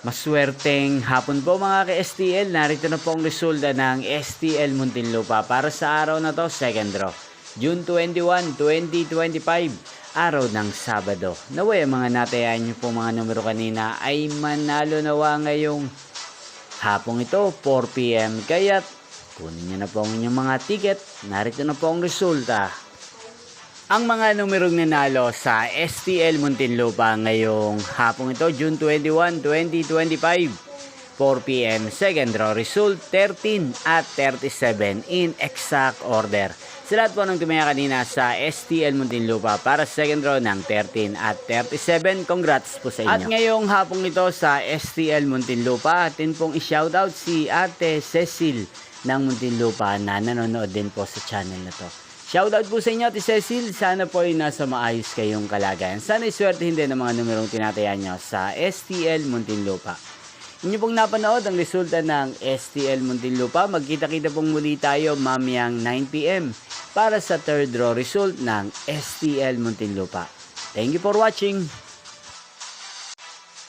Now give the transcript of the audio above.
Maswerteng hapon po mga ka-STL. Narito na po ang resulta ng STL Muntinlupa para sa araw na to, second draw. June 21, 2025, araw ng Sabado. Naway ang mga natayan nyo po mga numero kanina ay manalo nawa ngayong hapong ito, 4 PM. Kaya't kunin nyo na po ang inyong mga ticket. Narito na po ang resulta. Ang mga numerong nanalo sa STL Muntinlupa ngayong hapong ito, June 21, 2025, 4 PM, second draw result, 13 at 37 in exact order. Sa lahat po ng tumaya kanina sa STL Muntinlupa para sa second draw ng 13 at 37, congrats po sa inyo. At ngayong hapong ito sa STL Muntinlupa, atin pong i-shoutout si Ate Cecil ng Muntinlupa na nanonood din po sa channel na to. Shoutout po sa inyo, Ate Cecil. Sana po ay nasa maayos kayong kalagayan. Sana iswertehin din ang mga numerong tinatayan nyo sa STL Muntinlupa. Inyo pong napanood ang resulta ng STL Muntinlupa. Magkita-kita pong muli tayo mamayang 9 PM para sa third draw result ng STL Muntinlupa. Thank you for watching.